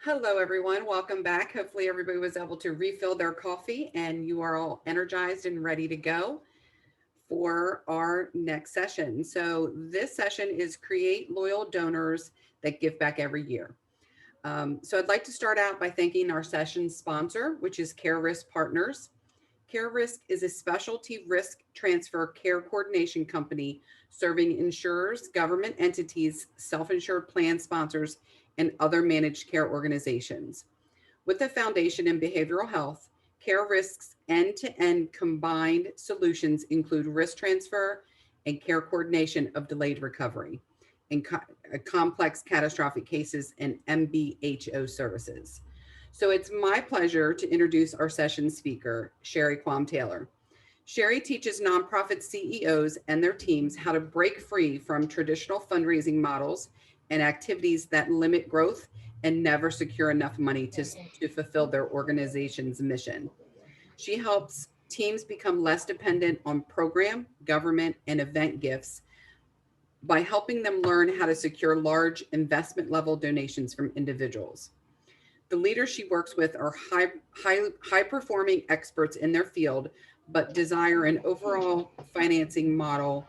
Hello, everyone. Welcome back. Hopefully, everybody was able to refill their coffee and you are all energized and ready to go for our next session. So, this session is Create Loyal Donors That Give Back Every Year. So, I'd like to start out by thanking our session sponsor, which is Care Risk Partners. Care Risk is a specialty risk transfer care coordination company serving insurers, government entities, self insured plan sponsors, and other managed care organizations. With a foundation in behavioral health, Care Risk's end to end combined solutions include risk transfer and care coordination of delayed recovery and complex catastrophic cases and MBHO services. So it's my pleasure to introduce our session speaker, Sherry QuamTaylor. Sherry teaches nonprofit CEOs and their teams how to break free from traditional fundraising models and activities that limit growth and never secure enough money to fulfill their organization's mission. She helps teams become less dependent on program, government, and event gifts by helping them learn how to secure large investment level donations from individuals. The leaders she works with are high performing experts in their field, but desire an overall financing model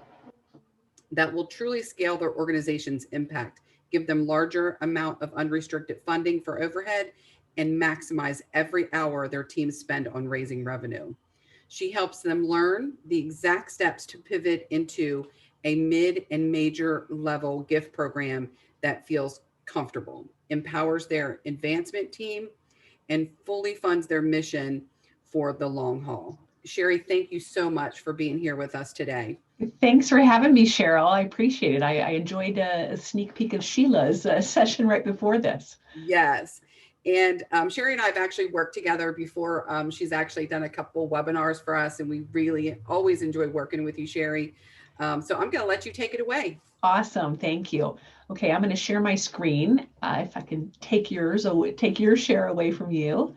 that will truly scale their organization's impact, give them larger amount of unrestricted funding for overhead, and maximize every hour their teams spend on raising revenue. She helps them learn the exact steps to pivot into a mid and major level gift program that feels comfortable, empowers their advancement team, and fully funds their mission for the long haul. Sherry, thank you so much for being here with us today. Thanks for having me, Cheryl. I appreciate it. I enjoyed a sneak peek of Sheila's session right before this. Yes. And Sherry and I have actually worked together before. She's actually done a couple webinars for us, and we really always enjoy working with you, Sherry. So I'm going to let you take it away. Awesome. Thank you. Okay, I'm going to share my screen. If I can take take your share away from you,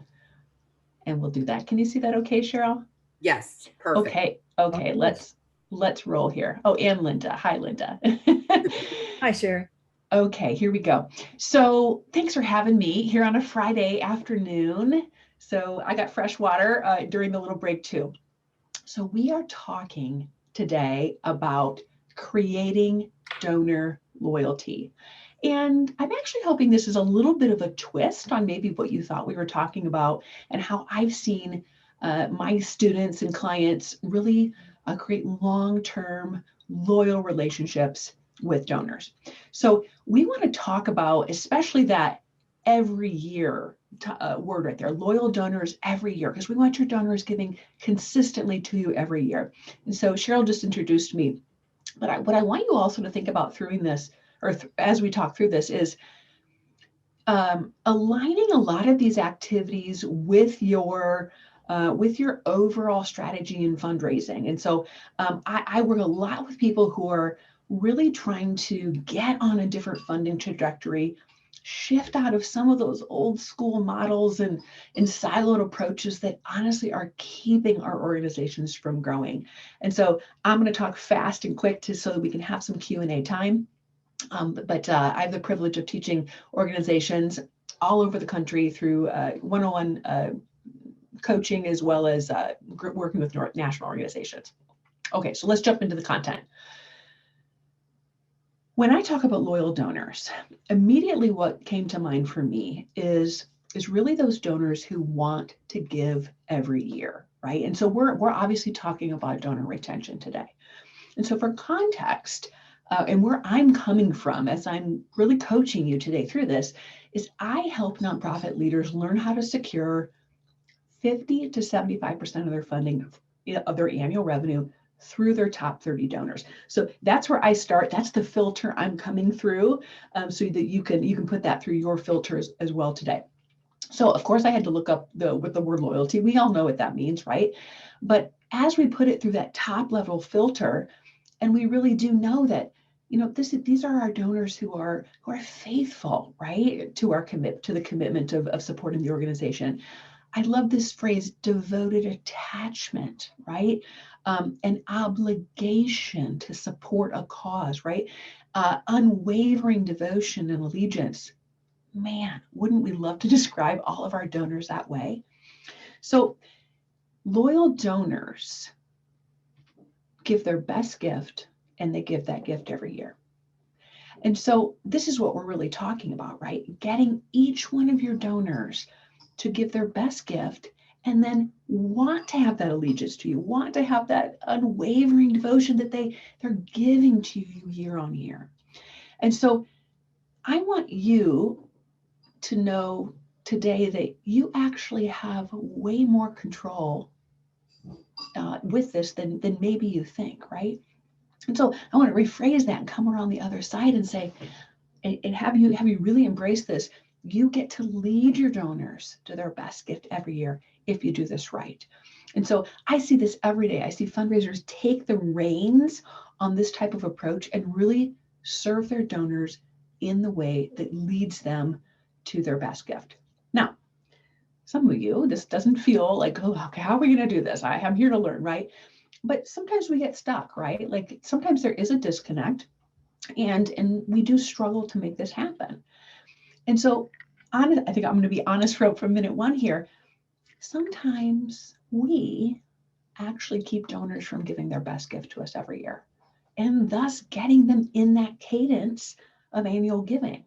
and we'll do that. Can you see that okay, Cheryl? Yes, perfect. Okay, let's roll here. Oh, and Linda. Hi, Linda. Hi, Sherry. Okay, here we go. So thanks for having me here on a Friday afternoon. So I got fresh water during the little break too. So we are talking today about creating donor loyalty. And I'm actually hoping this is a little bit of a twist on maybe what you thought we were talking about and how I've seen my students and clients really create long-term loyal relationships with donors. So we want to talk about especially that every year word right there, loyal donors every year, because we want your donors giving consistently to you every year. And so Cheryl just introduced me, but what I want you also to think about through this, or as we talk through this, is aligning a lot of these activities with your overall strategy in fundraising. And so I work a lot with people who are really trying to get on a different funding trajectory, shift out of some of those old school models and siloed approaches that honestly are keeping our organizations from growing. And so I'm going to talk fast and quick so that we can have some Q&A time. But I have the privilege of teaching organizations all over the country through one-on-one coaching as well as working with national organizations. Okay, so let's jump into the content. When I talk about loyal donors, immediately what came to mind for me is really those donors who want to give every year, right? And so we're obviously talking about donor retention today. And so for context, and where I'm coming from as I'm really coaching you today through this, is I help nonprofit leaders learn how to secure 50 to 75% of their funding of their annual revenue through their top 30 donors. So that's where I start. That's the filter I'm coming through, so that you can put that through your filters as well today. So of course I had to look up with the word loyalty. We all know what that means, right? But as we put it through that top level filter, and we really do know that, these are our donors who are faithful, right, to the commitment of supporting the organization. I love this phrase, devoted attachment, right? An obligation to support a cause, right? Unwavering devotion and allegiance. man, wouldn't we love to describe all of our donors that way? So loyal donors give their best gift, and they give that gift every year. And so this is what we're really talking about, right? Getting each one of your donors to give their best gift and then want to have that allegiance to you, want to have that unwavering devotion that they're giving to you year on year. And so I want you to know today that you actually have way more control with this than maybe you think, right? And so I want to rephrase that and come around the other side and say, and have you really embraced this? You get to lead your donors to their best gift every year if you do this right. And so I see this every day. I see fundraisers take the reins on this type of approach and really serve their donors in the way that leads them to their best gift. Now, some of you, this doesn't feel like, oh, okay, how are we going to do this? I'm here to learn, right? But sometimes we get stuck, right? Like sometimes there is a disconnect, and we do struggle to make this happen. And so I think I'm going to be honest from minute one here. Sometimes we actually keep donors from giving their best gift to us every year, and thus getting them in that cadence of annual giving.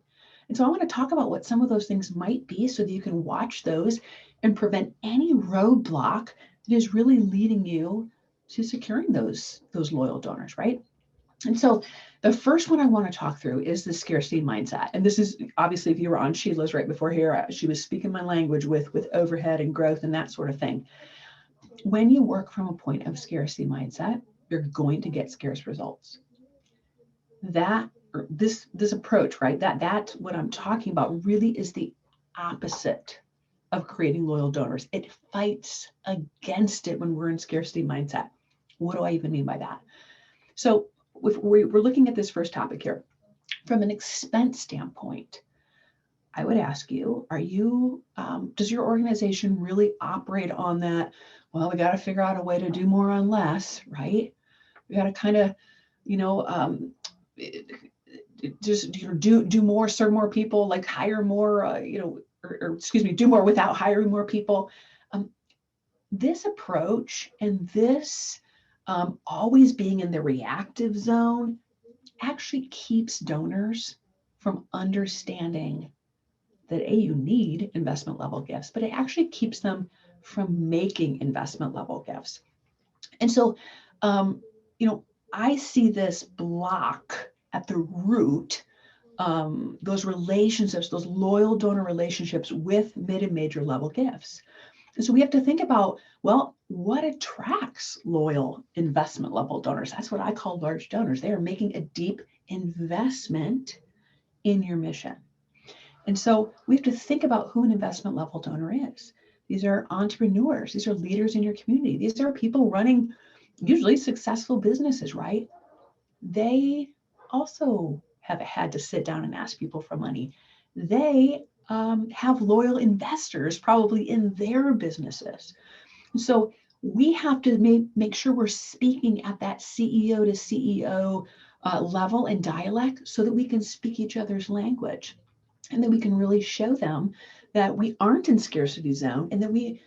And so I want to talk about what some of those things might be so that you can watch those and prevent any roadblock that is really leading you to securing those loyal donors, right? And so the first one I want to talk through is the scarcity mindset. And this is obviously, if you were on Sheila's right before here, she was speaking my language with overhead and growth and that sort of thing. When you work from a point of scarcity mindset, you're going to get scarce results. This approach, right? That what I'm talking about really is the opposite of creating loyal donors. It fights against it when we're in scarcity mindset. What do I even mean by that? So if we're looking at this first topic here, from an expense standpoint, I would ask you, does your organization really operate on that? Well, we got to figure out a way to do more on less, right? We got to kind of, just do more, serve more people, like hire more, or excuse me, do more without hiring more people. This approach and this always being in the reactive zone actually keeps donors from understanding that you need investment level gifts, but it actually keeps them from making investment level gifts. And so, I see this block at the root, those relationships, those loyal donor relationships with mid and major level gifts. And so we have to think about, well, what attracts loyal investment level donors? That's what I call large donors. They are making a deep investment in your mission. And so we have to think about who an investment level donor is. These are entrepreneurs. These are leaders in your community. These are people running usually successful businesses, right? They also have had to sit down and ask people for money. They have loyal investors probably in their businesses. So we have to make sure we're speaking at that CEO to CEO level and dialect so that we can speak each other's language, and that we can really show them that we aren't in scarcity zone and that we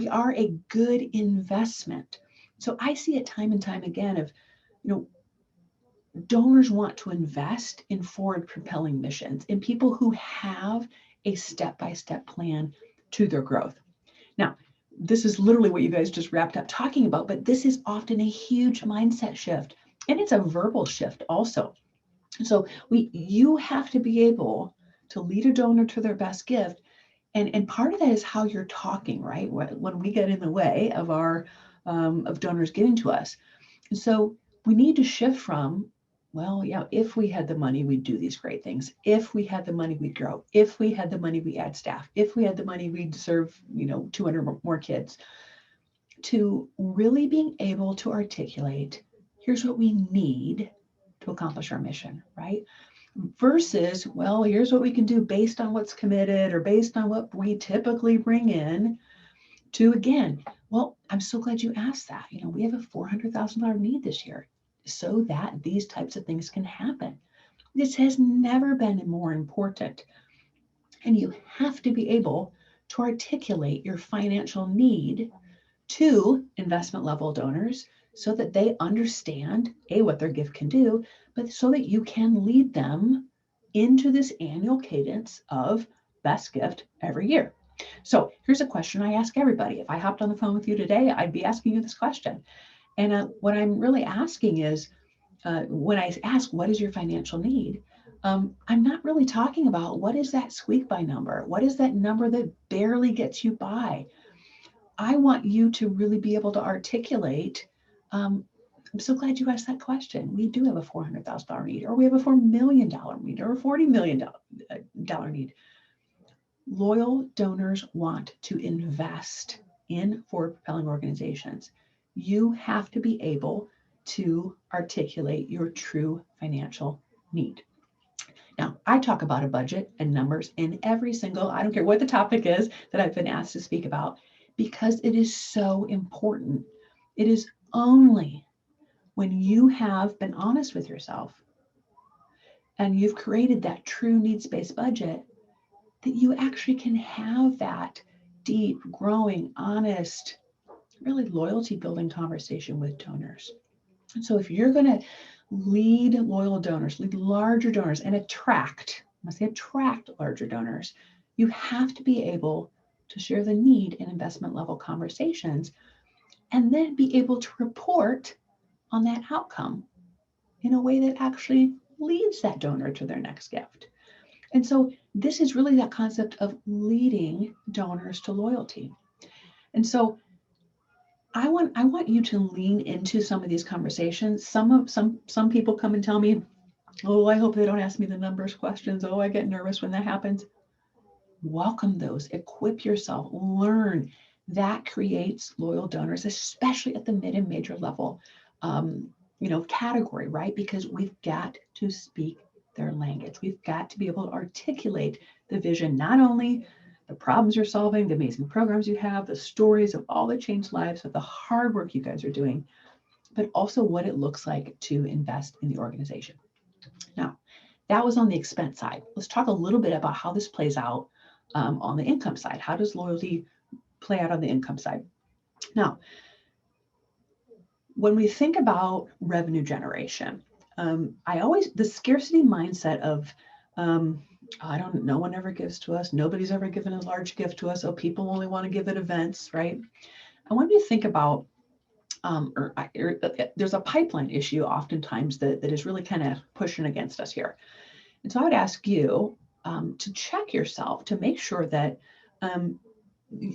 are a good investment. So I see it time and time again of, donors want to invest in forward propelling missions, in people who have a step-by-step plan to their growth. Now, this is literally what you guys just wrapped up talking about, but this is often a huge mindset shift, and it's a verbal shift also. So you have to be able to lead a donor to their best gift, and part of that is how you're talking, right? When we get in the way of our of donors giving to us, and so we need to shift from, well, yeah, if we had the money, we'd do these great things. If we had the money, we'd grow. If we had the money, we add staff. If we had the money, we'd serve, 200 more kids. To really being able to articulate, here's what we need to accomplish our mission, right? Versus, well, here's what we can do based on what's committed or based on what we typically bring in. To, again, well, I'm so glad you asked that. We have a $400,000 need this year, so that these types of things can happen. This has never been more important. And you have to be able to articulate your financial need to investment level donors so that they understand what their gift can do, but so that you can lead them into this annual cadence of best gift every year. So here's a question I ask everybody. If I hopped on the phone with you today, I'd be asking you this question. And what I'm really asking is, when I ask, what is your financial need? I'm not really talking about what is that squeak by number? What is that number that barely gets you by? I want you to really be able to articulate. I'm so glad you asked that question. We do have a $400,000 need, or we have a $4 million need, or a $40 million need. Loyal donors want to invest in forward propelling organizations. You have to be able to articulate your true financial need. Now, I talk about a budget and numbers in every single, I don't care what the topic is that I've been asked to speak about, because it is so important. It is only when you have been honest with yourself and you've created that true needs-based budget that you actually can have that deep, growing, honest, really loyalty building conversation with donors. And so if you're going to lead loyal donors, lead larger donors, and attract larger donors, you have to be able to share the need in investment level conversations and then be able to report on that outcome in a way that actually leads that donor to their next gift. And so this is really that concept of leading donors to loyalty. And so I want you to lean into some of these conversations. Some people come and tell me, oh, I hope they don't ask me the numbers questions. Oh, I get nervous when that happens. Welcome those, equip yourself, learn. That creates loyal donors, especially at the mid and major level, category, right? Because we've got to speak their language. We've got to be able to articulate the vision, not only the problems you're solving, the amazing programs you have, the stories of all the changed lives, of the hard work you guys are doing, but also what it looks like to invest in the organization. Now, that was on the expense side. Let's talk a little bit about how this plays out on the income side. How does loyalty play out on the income side? Now, when we think about revenue generation, the scarcity mindset of, no one ever gives to us. Nobody's ever given a large gift to us. Oh, people only want to give at events, right? I want you to think about, there's a pipeline issue oftentimes that is really kind of pushing against us here. And so I would ask you to check yourself to make sure that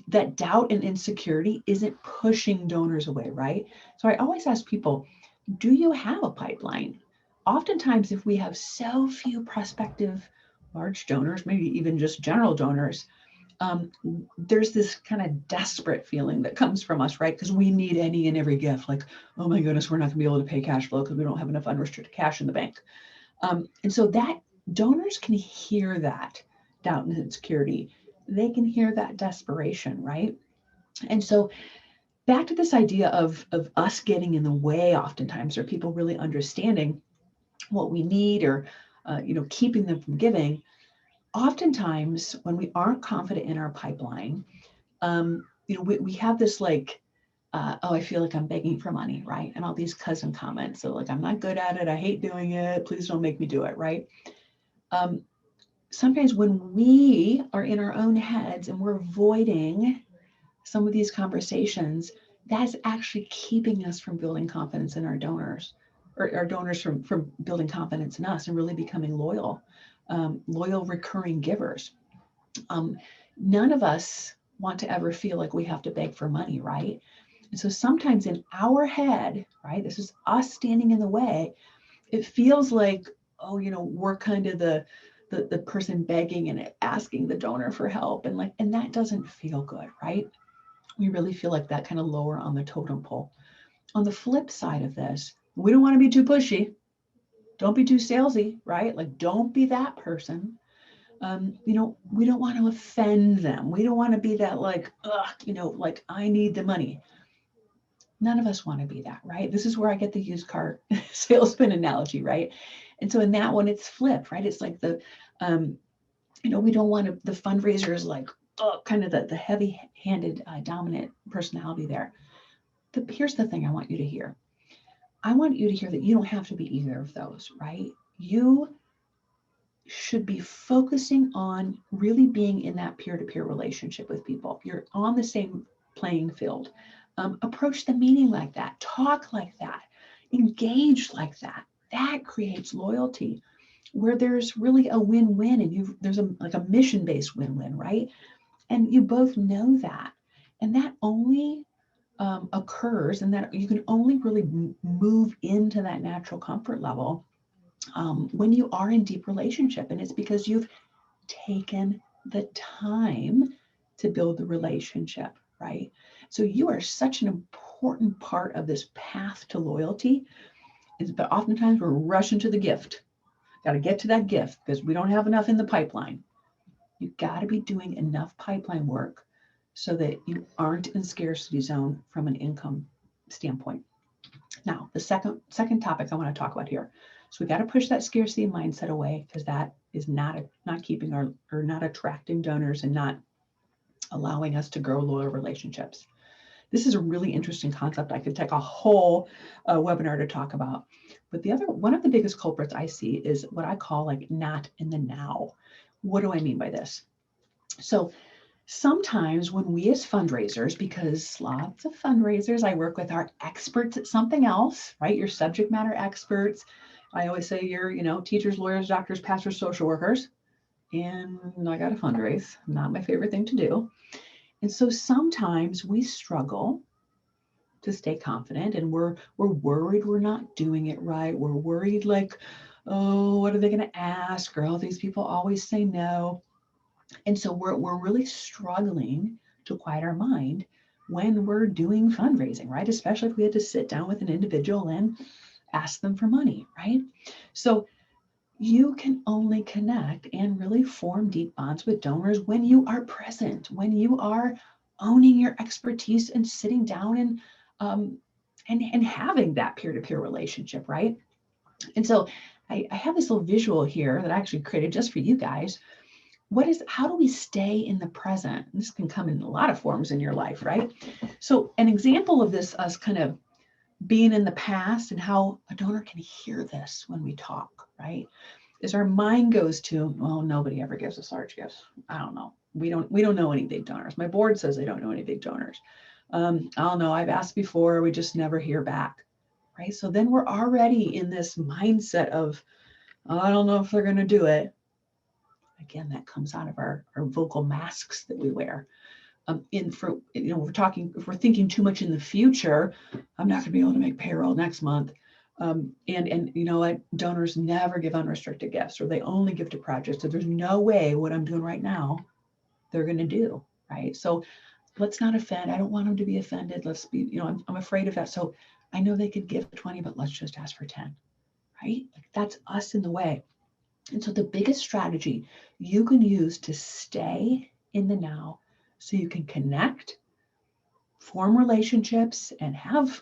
that doubt and insecurity isn't pushing donors away, right? So I always ask people, do you have a pipeline? Oftentimes, if we have so few prospective large donors, maybe even just general donors, there's this kind of desperate feeling that comes from us, right? Because we need any and every gift. Like, oh my goodness, we're not going to be able to pay cash flow because we don't have enough unrestricted cash in the bank. And so that donors can hear that doubt and insecurity. They can hear that desperation, right? And so back to this idea of us getting in the way oftentimes, or people really understanding what we need, or keeping them from giving. Oftentimes when we aren't confident in our pipeline, we have this like, I feel like I'm begging for money, right? And all these cousin comments. So like, I'm not good at it. I hate doing it. Please don't make me do it, right? Sometimes when we are in our own heads and we're avoiding some of these conversations, that's actually keeping us from building confidence in our donors, or our donors from building confidence in us and really becoming loyal recurring givers. None of us want to ever feel like we have to beg for money, right? And so sometimes in our head, right, this is us standing in the way, it feels like, we're kind of the person begging and asking the donor for help, and that doesn't feel good, right? We really feel like that kind of lower on the totem pole. On the flip side of this, we don't want to be too pushy. Don't be too salesy, right? Like, don't be that person. We don't want to offend them. We don't want to be that like, like I need the money. None of us want to be that, right? This is where I get the used car salesman analogy, right? And so in that one, it's flipped, right? It's like the we don't want the fundraisers like, kind of the heavy-handed dominant personality there. Here's the thing I want you to hear. I want you to hear that you don't have to be either of those, right? You should be focusing on really being in that peer-to-peer relationship with people. You're on the same playing field. Approach the meeting like that, talk like that, engage like that. That creates loyalty where there's really a win-win, and there's like a mission-based win-win, right? And you both know that. And that only occurs, and that you can only really move into that natural comfort level when you are in deep relationship. And it's because you've taken the time to build the relationship, right? So you are such an important part of this path to loyalty. But oftentimes we're rushing to the gift. Got to get to that gift because we don't have enough in the pipeline. You got to be doing enough pipeline work so that you aren't in scarcity zone from an income standpoint. Now, the second topic I want to talk about here. So we got to push that scarcity mindset away, because that is not keeping or not attracting donors and not allowing us to grow loyal relationships. This is a really interesting concept. I could take a whole webinar to talk about. But one of the biggest culprits I see is what I call like not in the now. What do I mean by this? So sometimes when we as fundraisers, because lots of fundraisers I work with are experts at something else, right? You're subject matter experts. I always say you're, teachers, lawyers, doctors, pastors, social workers, and I got to fundraise. Not my favorite thing to do. And so sometimes we struggle to stay confident, and we're worried we're not doing it right. We're worried like, oh, what are they going to ask? Or, oh, these people always say no. And so we're really struggling to quiet our mind when we're doing fundraising, right? Especially if we had to sit down with an individual and ask them for money, right? So you can only connect and really form deep bonds with donors when you are present, when you are owning your expertise and sitting down and having that peer-to-peer relationship, right? And so I have this little visual here that I actually created just for you guys. How do we stay in the present? This can come in a lot of forms in your life, right? So an example of this, us kind of being in the past and how a donor can hear this when we talk, right? Is our mind goes to, well, nobody ever gives us large gifts. I don't know. We don't know any big donors. My board says they don't know any big donors. I don't know. I've asked before. We just never hear back, right? So then we're already in this mindset of, oh, I don't know if they're going to do it. Again, that comes out of our vocal masks that we wear. If we're thinking too much in the future, I'm not going to be able to make payroll next month. And you know what? Donors never give unrestricted gifts, or they only give to projects. So there's no way what I'm doing right now they're going to do, right? So let's not offend. I don't want them to be offended. Let's be, I'm afraid of that. So I know they could give 20, but let's just ask for 10, right? Like that's us in the way. And so the biggest strategy you can use to stay in the now so you can connect, form relationships, and have,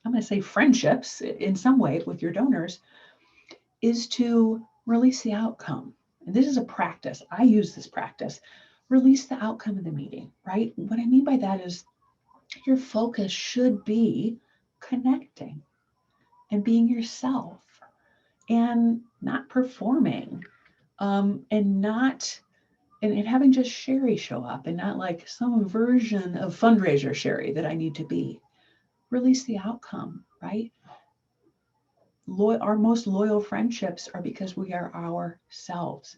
I'm going to say friendships in some way with your donors, is to release the outcome. And this is a practice. I use this practice. Release the outcome of the meeting, right? What I mean by that is your focus should be connecting and being yourself and not performing, and having just Sherry show up and not like some version of fundraiser Sherry that I need to be. Release the outcome, right? Our most loyal friendships are because we are ourselves.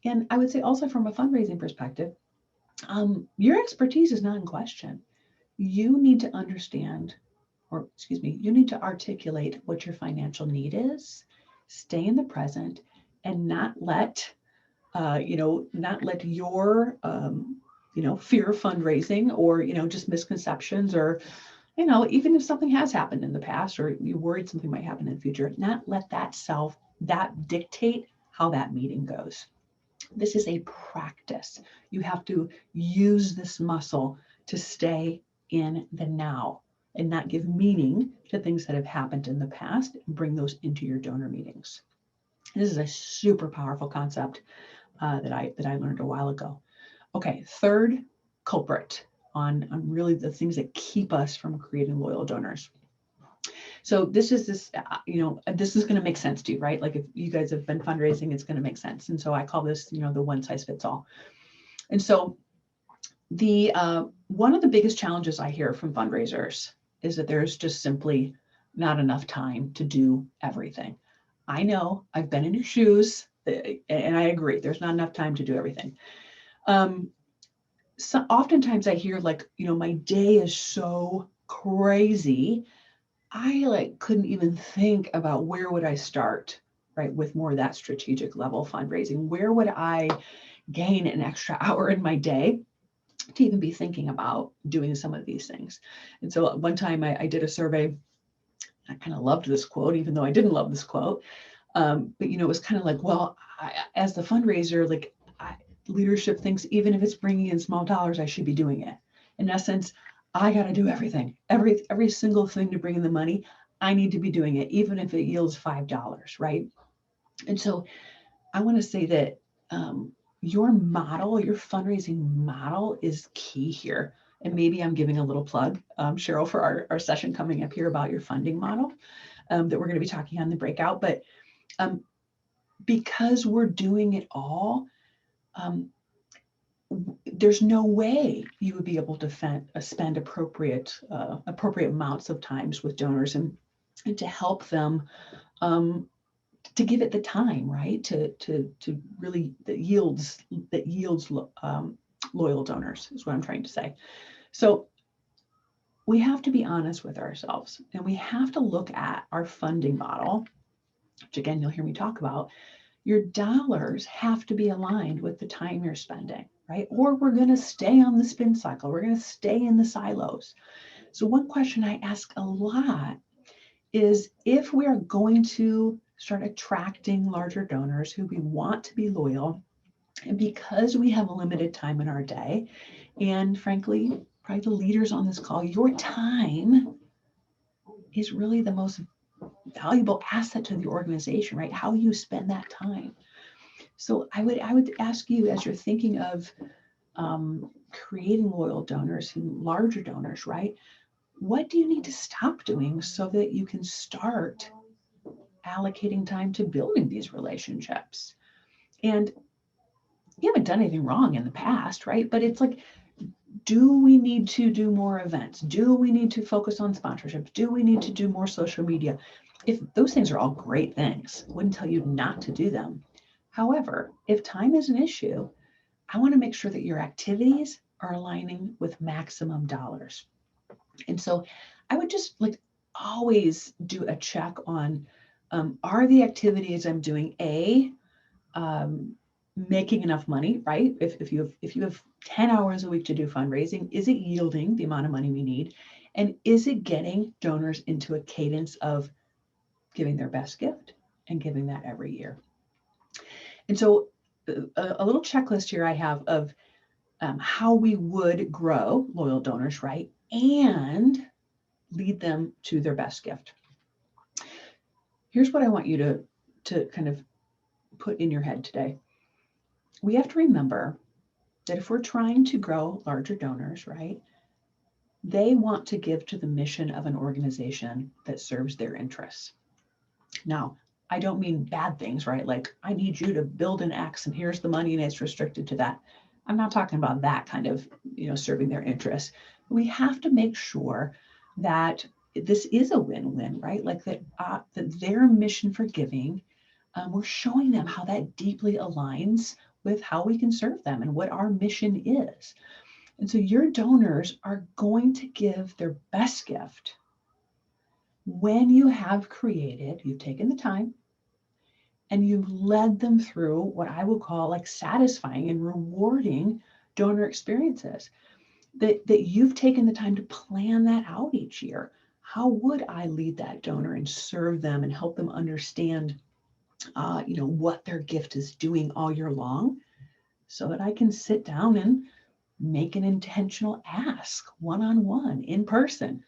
And I would say also from a fundraising perspective, your expertise is not in question. You need to understand, you need to articulate what your financial need is, stay in the present, and not let your fear of fundraising, or just misconceptions, or even if something has happened in the past or you're worried something might happen in the future, not let that dictate how that meeting goes. This is a practice. You have to use this muscle to stay in the now and not give meaning to things that have happened in the past and bring those into your donor meetings. This is a super powerful concept. that I learned a while ago. Okay, third culprit on really the things that keep us from creating loyal donors. So this is this is going to make sense to you, right? Like if you guys have been fundraising, it's going to make sense. And so I call this, the one size fits all. And so the one of the biggest challenges I hear from fundraisers is that there's just simply not enough time to do everything. I know, I've been in your shoes, and I agree, there's not enough time to do everything. So oftentimes I hear like, my day is so crazy, I couldn't even think about where would I start, right? With more of that strategic level fundraising. Where would I gain an extra hour in my day to even be thinking about doing some of these things? And so one time I did a survey. I kind of loved this quote, even though I didn't love this quote. But it was kind of like, well, as the fundraiser, leadership thinks even if it's bringing in small dollars, I should be doing it. In essence, I got to do everything, every single thing to bring in the money. I need to be doing it, even if it yields $5, right? And so I want to say that your model, your fundraising model is key here. And maybe I'm giving a little plug, Cheryl, for our session coming up here about your funding model that we're going to be talking on the breakout. But because we're doing it all, there's no way you would be able to spend appropriate amounts of times with donors and to help them to give it the time, right? To really that yields loyal donors is what I'm trying to say. So we have to be honest with ourselves, and we have to look at our funding model, which again you'll hear me talk about. Your dollars have to be aligned with the time you're spending, right? Or we're going to stay on the spin cycle. We're going to stay in the silos. So one question I ask a lot is, if we are going to start attracting larger donors who we want to be loyal, and because we have a limited time in our day, and frankly, probably the leaders on this call, your time is really the most valuable asset to the organization, right? How you spend that time. So I would ask you, as you're thinking of creating loyal donors and larger donors, right? What do you need to stop doing so that you can start allocating time to building these relationships? And you haven't done anything wrong in the past, right? But it's like, do we need to do more events? Do we need to focus on sponsorships? Do we need to do more social media? If those things are all great things, I wouldn't tell you not to do them. However, if time is an issue, I want to make sure that your activities are aligning with maximum dollars. And so I would just always do a check on, are the activities I'm doing making enough money, right? If you have 10 hours a week to do fundraising, is it yielding the amount of money we need? And is it getting donors into a cadence of giving their best gift and giving that every year? And so a little checklist here I have of how we would grow loyal donors, right? And lead them to their best gift. Here's what I want you to kind of put in your head today. We have to remember that if we're trying to grow larger donors, right, they want to give to the mission of an organization that serves their interests. Now, I don't mean bad things, right? Like, I need you to build an X and here's the money and it's restricted to that. I'm not talking about that kind of, serving their interests. We have to make sure that this is a win-win, right? Like that their mission for giving, we're showing them how that deeply aligns with how we can serve them and what our mission is. And so your donors are going to give their best gift when you have you've taken the time and you've led them through what I would call satisfying and rewarding donor experiences. That you've taken the time to plan that out each year. How would I lead that donor and serve them and help them understand, what their gift is doing all year long, so that I can sit down and make an intentional ask one-on-one in person.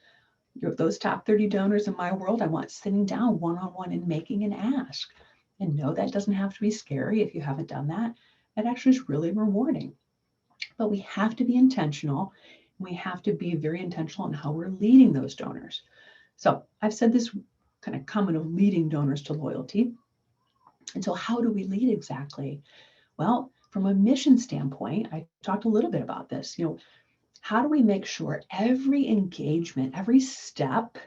Those top 30 donors in my world, I want sitting down one-on-one and making an ask. And no, that doesn't have to be scary if you haven't done that. That actually is really rewarding. But we have to be intentional. We have to be very intentional in how we're leading those donors. So I've said this kind of comment of leading donors to loyalty. And so how do we lead exactly? Well, from a mission standpoint, I talked a little bit about this. How do we make sure every engagement, every step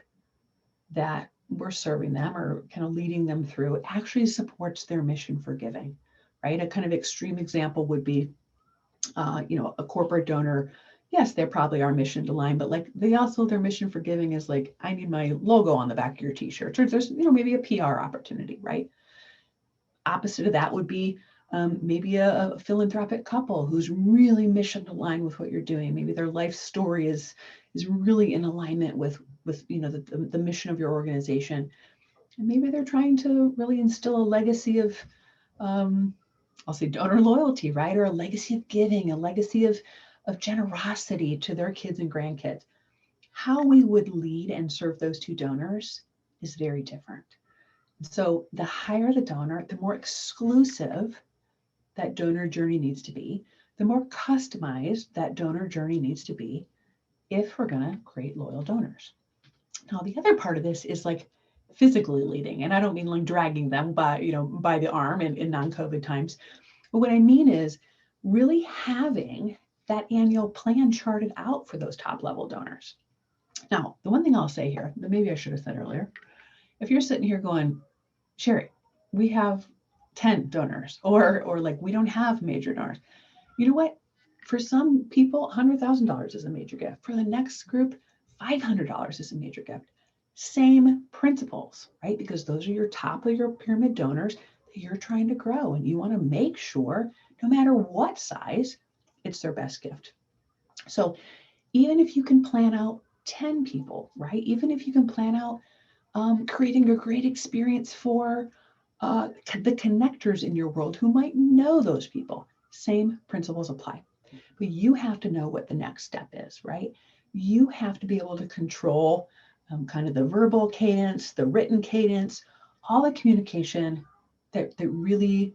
that we're serving them or kind of leading them through actually supports their mission for giving, right? A kind of extreme example would be, a corporate donor. Yes, they're probably our mission aligned, but like their mission for giving is like, I need my logo on the back of your t-shirt. Or there's, maybe a PR opportunity, right? Opposite of that would be maybe a philanthropic couple who's really mission aligned with what you're doing. Maybe their life story is really in alignment with the mission of your organization, and maybe they're trying to really instill a legacy of I'll say donor loyalty, right? Or a legacy of giving, a legacy of generosity to their kids and grandkids. How we would lead and serve those two donors is very different. So the higher the donor, the more exclusive that donor journey needs to be, the more customized that donor journey needs to be if we're going to create loyal donors. Now, the other part of this is like physically leading, and I don't mean like dragging them by the arm in non-COVID times. But what I mean is really having that annual plan charted out for those top level donors. Now, the one thing I'll say here, that maybe I should have said earlier, if you're sitting here going, Sherry, we have 10 donors, or like we don't have major donors. You know what? For some people, $100,000 is a major gift. For the next group, $500 is a major gift. Same principles, right? Because those are your top of your pyramid donors that you're trying to grow, and you want to make sure, no matter what size, it's their best gift. So even if you can plan out 10 people, right? Even if you can plan out creating a great experience for the connectors in your world who might know those people, same principles apply. But you have to know what the next step is, right? You have to be able to control kind of the verbal cadence, the written cadence, all the communication that really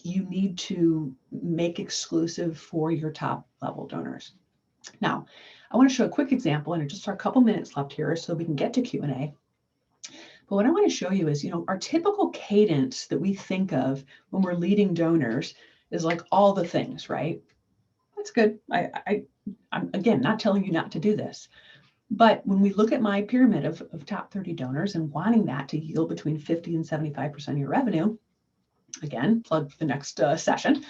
you need to make exclusive for your top level donors. Now, I want to show a quick example, and just a couple minutes left here so we can get to Q&A. But what I want to show you is, our typical cadence that we think of when we're leading donors is like all the things, right? That's good. I'm again not telling you not to do this. But when we look at my pyramid of top 30 donors and wanting that to yield between 50 and 75% of your revenue, again, plug for the next session,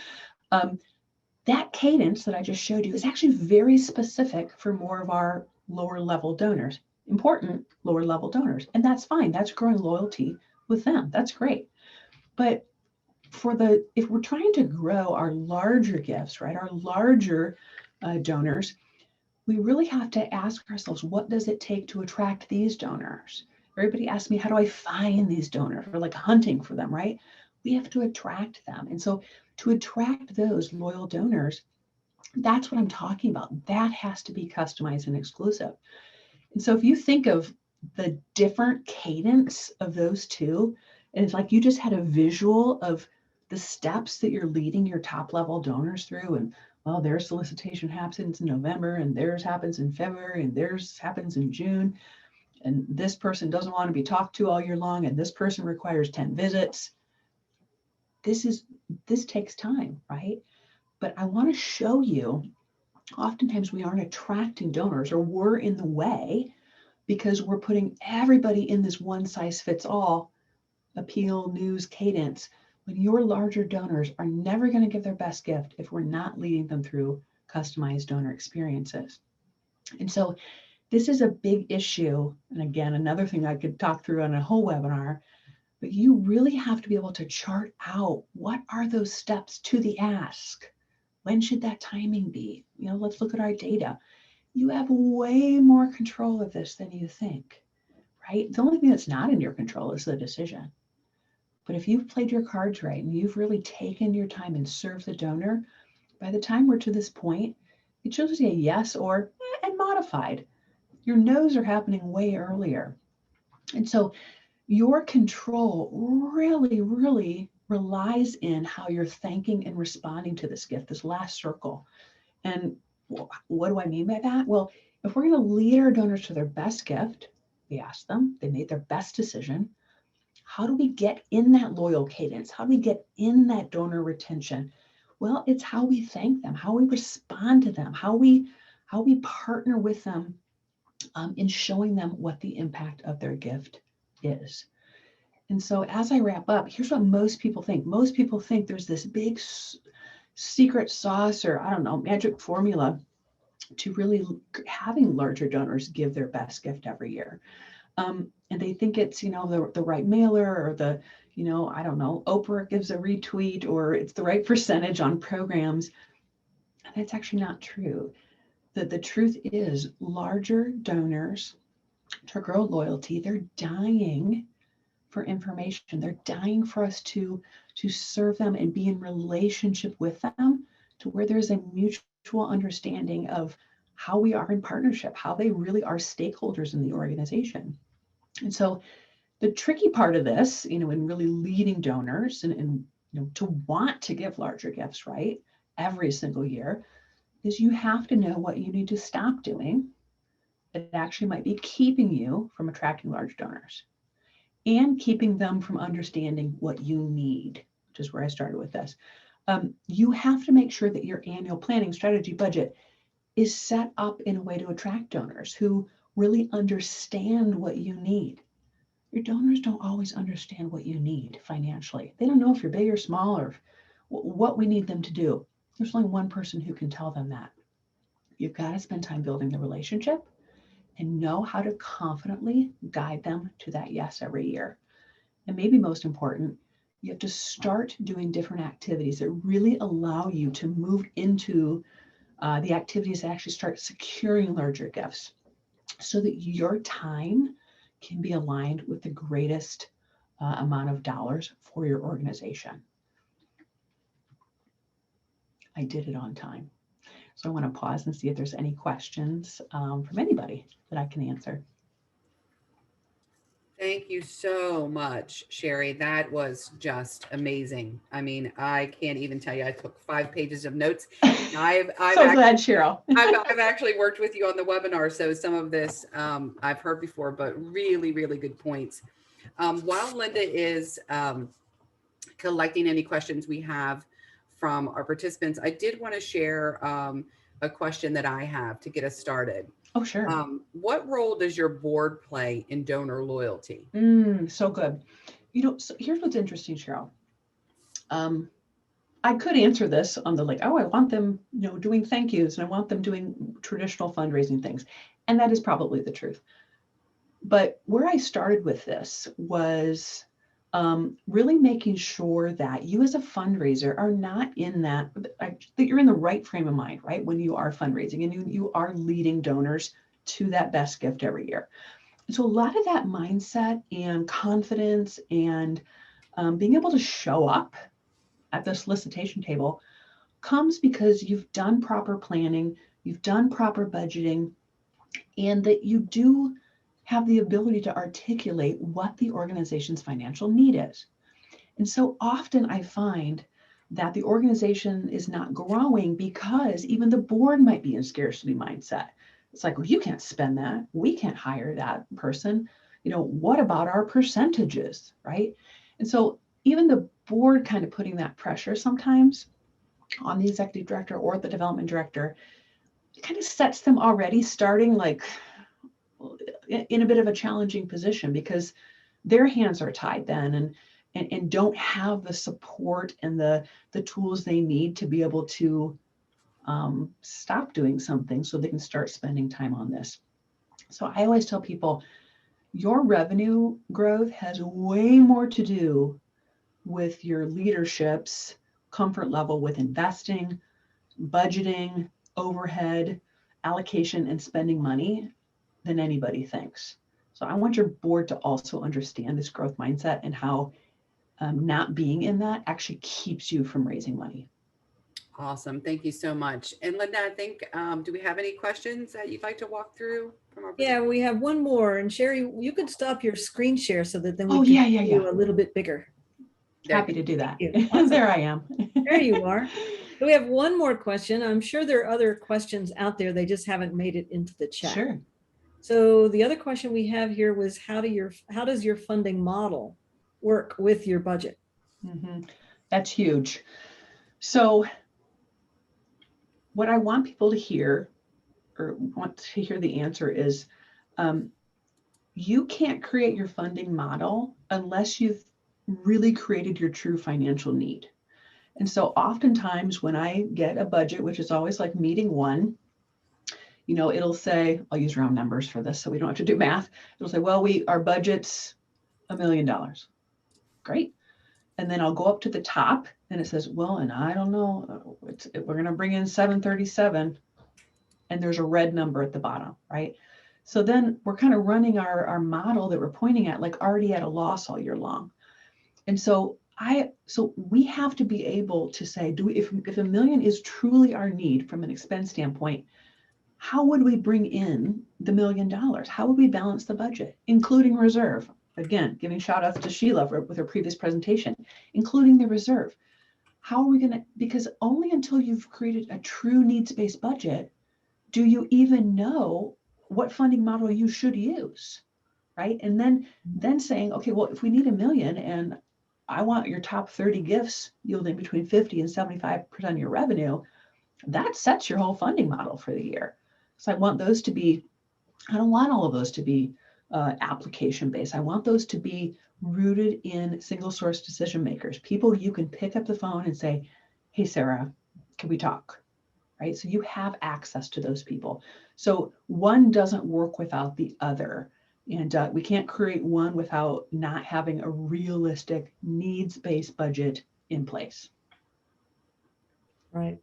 that cadence that I just showed you is actually very specific for more of our lower level donors, important lower level donors. And that's fine. That's growing loyalty with them. That's great. But if we're trying to grow our larger gifts, right, our larger donors, we really have to ask ourselves, what does it take to attract these donors? Everybody asks me, how do I find these donors? We're like hunting for them, right? We have to attract them. And so to attract those loyal donors, that's what I'm talking about. That has to be customized and exclusive. And so if you think of the different cadence of those two, and it's like you just had a visual of the steps that you're leading your top level donors through, and well, their solicitation happens in November, and theirs happens in February, and theirs happens in June, and this person doesn't want to be talked to all year long, and this person requires 10 visits. This takes time, right? But I want to show you, oftentimes we aren't attracting donors, or we're in the way because we're putting everybody in this one size fits all appeal news cadence, when your larger donors are never going to give their best gift if we're not leading them through customized donor experiences. And so this is a big issue. And again, another thing I could talk through on a whole webinar, but you really have to be able to chart out, what are those steps to the ask? When should that timing be? Let's look at our data. You have way more control of this than you think, right? The only thing that's not in your control is the decision. But if you've played your cards right and you've really taken your time and served the donor, by the time we're to this point, it's usually a yes or and modified. Your no's are happening way earlier. And so your control really, really relies in how you're thanking and responding to this gift, this last circle. And what do I mean by that? Well, if we're going to lead our donors to their best gift, we ask them, they made their best decision. How do we get in that loyal cadence? How do we get in that donor retention? Well, it's how we thank them, how we respond to them, how we partner with them in showing them what the impact of their gift is. And so as I wrap up, here's what most people think. Most people think there's this big secret sauce or, I don't know, magic formula to really having larger donors give their best gift every year. And they think it's, the right mailer or the, I don't know, Oprah gives a retweet or it's the right percentage on programs. And that's actually not true. The truth is larger donors to grow loyalty, they're dying for information. They're dying for us to serve them and be in relationship with them to where there's a mutual understanding of how we are in partnership, how they really are stakeholders in the organization. And so the tricky part of this, in really leading donors and to want to give larger gifts, right, every single year, is you have to know what you need to stop doing that actually might be keeping you from attracting large donors and keeping them from understanding what you need, which is where I started with this. You have to make sure that your annual planning strategy budget is set up in a way to attract donors who really understand what you need. Your donors don't always understand what you need financially. They don't know if you're big or small or what we need them to do. There's only one person who can tell them that. You've got to spend time building the relationship and know how to confidently guide them to that yes every year. And maybe most important, you have to start doing different activities that really allow you to move into the activities that actually start securing larger gifts so that your time can be aligned with the greatest amount of dollars for your organization. I did it on time. So I want to pause and see if there's any questions from anybody that I can answer. Thank you so much, Sherry. That was just amazing. I mean, I can't even tell you. I took 5 pages of notes. I've so glad, Cheryl. I've actually worked with you on the webinar, so some of this I've heard before, but really, really good points. While Linda is collecting any questions we have from our participants, I did want to share a question that I have to get us started. Oh, sure. What role does your board play in donor loyalty? So good. So here's what's interesting, Cheryl. I could answer this on the I want them, doing thank yous and I want them doing traditional fundraising things. And that is probably the truth. But where I started with this was really making sure that you as a fundraiser are not in that you're in the right frame of mind, right? When you are fundraising and you are leading donors to that best gift every year. So a lot of that mindset and confidence and being able to show up at the solicitation table comes because you've done proper planning, you've done proper budgeting, and that you do have the ability to articulate what the organization's financial need is. And so often I find that the organization is not growing because even the board might be in scarcity mindset. It's like, well, you can't spend that. We can't hire that person. What about our percentages, right? And so even the board kind of putting that pressure sometimes on the executive director or the development director, it kind of sets them already starting in a bit of a challenging position because their hands are tied then and don't have the support and the tools they need to be able to stop doing something so they can start spending time on this. So I always tell people your revenue growth has way more to do with your leadership's comfort level with investing, budgeting, overhead, allocation, and spending money than anybody thinks. So I want your board to also understand this growth mindset and how not being in that actually keeps you from raising money. Awesome. Thank you so much. And Linda, I think, do we have any questions that you'd like to walk through from our Yeah, we have one more. And Sherry, you could stop your screen share so that then we can see you a little bit bigger. Happy to do that. Thank you. Awesome. There I am. There you are. So we have one more question. I'm sure there are other questions out there. They just haven't made it into the chat. Sure. So the other question we have here was how does your funding model work with your budget? That's huge. So what I want people to hear, or want to hear the answer is, you can't create your funding model unless you've really created your true financial need. And so oftentimes when I get a budget, which is always like meeting one, it'll say, I'll use round numbers for this so we don't have to do math. It'll say, well, our budget's $1 million. Great. And then I'll go up to the top and it says, well, and I don't know, we're going to bring in 737 and there's a red number at the bottom, right? So then we're kind of running our model that we're pointing at like already at a loss all year long. And so we have to be able to say, if $1 million is truly our need from an expense standpoint, how would we bring in the $1 million? How would we balance the budget, including reserve? Again, giving shout outs to Sheila with her previous presentation, including the reserve. How are we going to, because only until you've created a true needs-based budget, do you even know what funding model you should use, right? And then saying, okay, well, if we need $1 million and I want your top 30 gifts yielding between 50 and 75% of your revenue, that sets your whole funding model for the year. So I don't want all of those to be application based. I want those to be rooted in single source decision makers, people you can pick up the phone and say, hey, Sarah, can we talk? Right? So you have access to those people. So one doesn't work without the other. And we can't create one without not having a realistic needs-based budget in place. Right.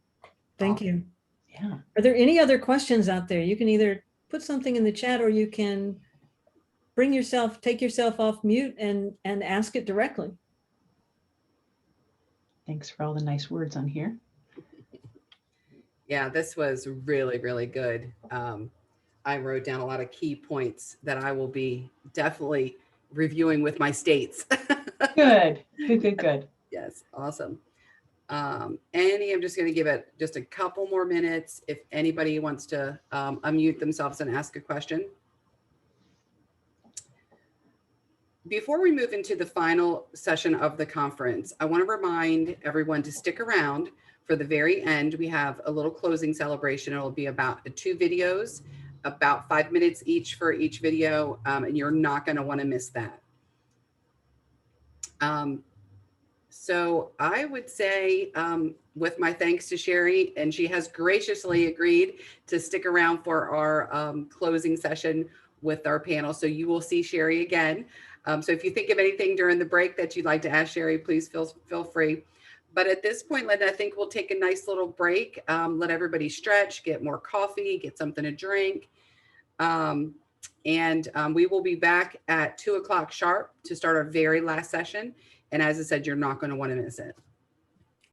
Thank you. Yeah. Are there any other questions out there? You can either put something in the chat or you can take yourself off mute and ask it directly. Thanks for all the nice words on here. Yeah, this was really, really good. I wrote down a lot of key points that I will be definitely reviewing with my states. Good. Yes, awesome. I'm just going to give it just a couple more minutes if anybody wants to unmute themselves and ask a question. Before we move into the final session of the conference, I want to remind everyone to stick around for the very end. We have a little closing celebration. It'll be about 2 videos, about 5 minutes each for each video, and you're not going to want to miss that. So I would say, with my thanks to Sherry, and she has graciously agreed to stick around for our closing session with our panel. So you will see Sherry again. So if you think of anything during the break that you'd like to ask Sherry, please feel free. But at this point, Linda, I think we'll take a nice little break, let everybody stretch, get more coffee, get something to drink. And we will be back at 2 o'clock sharp to start our very last session. And as I said, you're not going to want to miss it.